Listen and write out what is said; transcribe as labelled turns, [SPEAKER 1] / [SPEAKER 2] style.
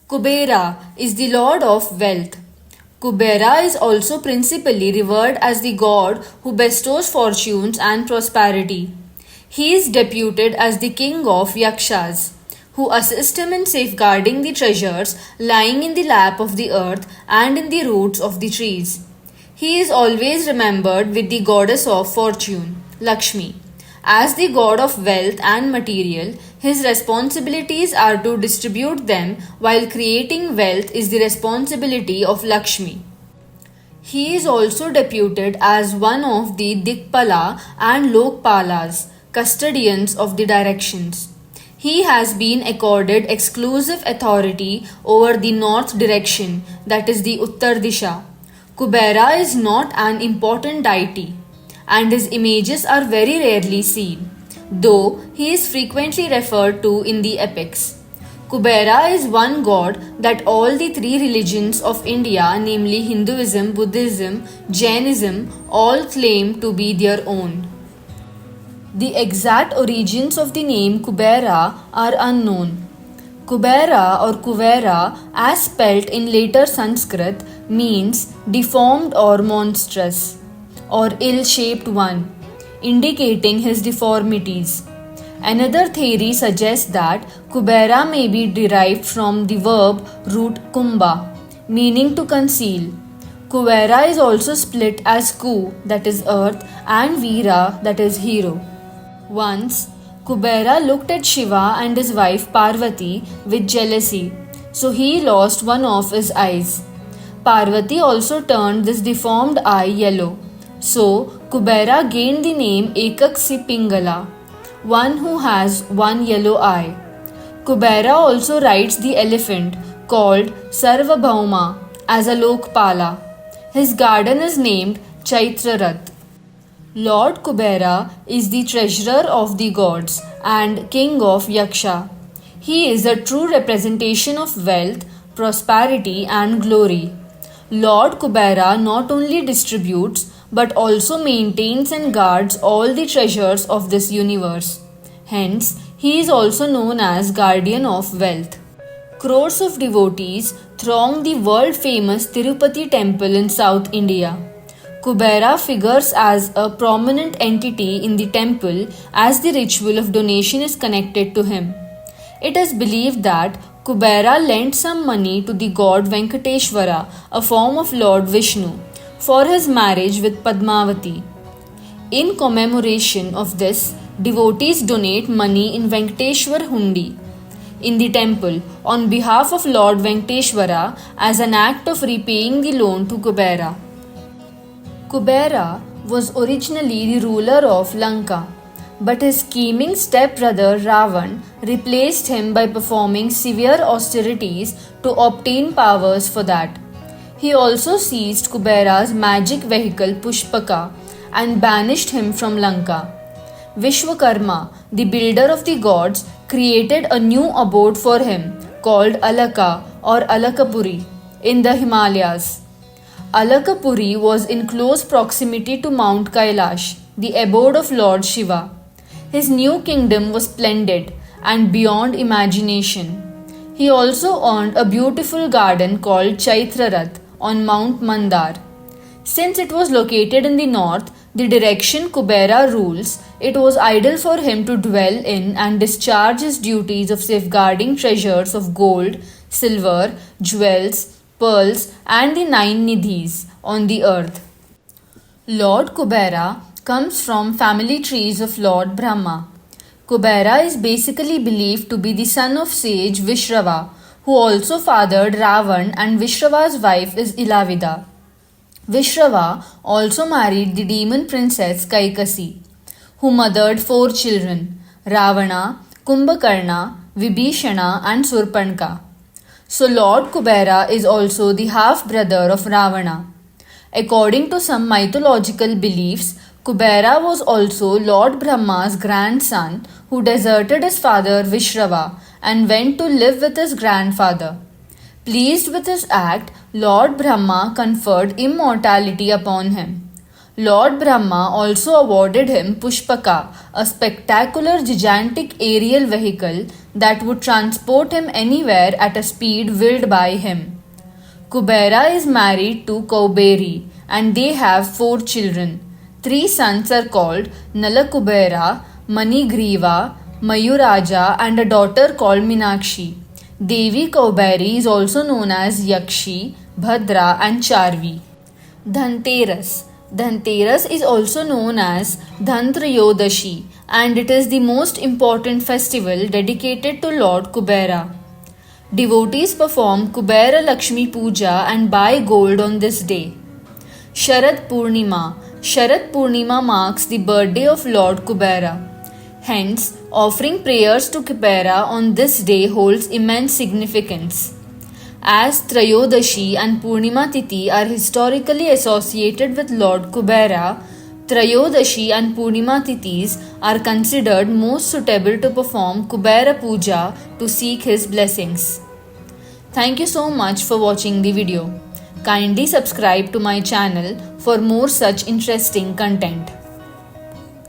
[SPEAKER 1] Kubera is the lord of wealth. Kubera is also principally revered as the god who bestows fortunes and prosperity. He is deputed as the king of Yakshas, who assist him in safeguarding the treasures lying in the lap of the earth and in the roots of the trees. He is always remembered with the goddess of fortune, Lakshmi. As the god of wealth and material, his responsibilities are to distribute them, while creating wealth is the responsibility of Lakshmi. He is also deputed as one of the Dikpala and Lokpalas, custodians of the directions. He has been accorded exclusive authority over the north direction, that is the Uttar Disha. Kubera is not an important deity, and his images are very rarely seen, though he is frequently referred to in the epics. Kubera is one god that all the three religions of India, namely Hinduism, Buddhism, Jainism, all claim to be their own. The exact origins of the name Kubera are unknown. Kubera or Kuvera, as spelt in later Sanskrit, means deformed or monstrous, or ill-shaped one, indicating his deformities. Another theory suggests that Kubera may be derived from the verb root kumba, meaning to conceal. Kuvera is also split as Ku, that is earth, and Veera, that is hero. Once, Kubera looked at Shiva and his wife Parvati with jealousy, so he lost one of his eyes. Parvati also turned this deformed eye yellow, so Kubera gained the name Ekaksi Pingala, one who has one yellow eye. Kubera also rides the elephant called Sarvabhauma as a Lokpala. His garden is named Chaitrarat. Lord Kubera is the treasurer of the gods and king of Yaksha. He is a true representation of wealth, prosperity, and glory. Lord Kubera not only distributes but also maintains and guards all the treasures of this universe. Hence, he is also known as guardian of wealth. Crores of devotees throng the world-famous Tirupati temple in South India. Kubera figures as a prominent entity in the temple as the ritual of donation is connected to him. It is believed that Kubera lent some money to the god Venkateshwara, a form of Lord Vishnu, for his marriage with Padmavati. In commemoration of this, devotees donate money in Venkateshwar Hundi in the temple on behalf of Lord Venkateshwara as an act of repaying the loan to Kubera. Kubera was originally the ruler of Lanka, but his scheming stepbrother Ravan replaced him by performing severe austerities to obtain powers for that. He also seized Kubera's magic vehicle Pushpaka and banished him from Lanka. Vishwakarma, the builder of the gods, created a new abode for him called Alaka or Alakapuri in the Himalayas. Alakapuri was in close proximity to Mount Kailash, the abode of Lord Shiva. His new kingdom was splendid and beyond imagination. He also owned a beautiful garden called Chaitrarat on Mount Mandar. Since it was located in the north, the direction Kubera rules, it was ideal for him to dwell in and discharge his duties of safeguarding treasures of gold, silver, jewels, pearls, and the nine nidhis on the earth. Lord Kubera comes from family trees of Lord Brahma. Kubera is basically believed to be the son of sage Vishrava, who also fathered Ravan, and Vishrava's wife is Ilavida. Vishrava also married the demon princess Kaikasi, who mothered 4 children, Ravana, Kumbhakarna, Vibhishana, and Surpanka. So Lord Kubera is also the half-brother of Ravana. According to some mythological beliefs, Kubera was also Lord Brahma's grandson who deserted his father Vishrava and went to live with his grandfather. Pleased with his act, Lord Brahma conferred immortality upon him. Lord Brahma also awarded him Pushpaka, a spectacular gigantic aerial vehicle that would transport him anywhere at a speed willed by him. Kubera is married to Kauberi and they have 4 children. 3 sons are called Nalakubera, Manigriva, Mayuraja, and a daughter called Minakshi. Devi Kauberi is also known as Yakshi, Bhadra, and Charvi. Dhanteras. Dhanteras is also known as Dhantrayodashi and it is the most important festival dedicated to Lord Kubera. Devotees perform Kubera Lakshmi Puja and buy gold on this day. Sharad Purnima. Sharad Purnima marks the birthday of Lord Kubera. Hence, offering prayers to Kubera on this day holds immense significance. As Trayodashi and Purnima Tithi are historically associated with Lord Kubera, Trayodashi and Purnima Tithis are considered most suitable to perform Kubera Puja to seek his blessings. Thank you so much for watching the video. Kindly subscribe to my channel for more such interesting content.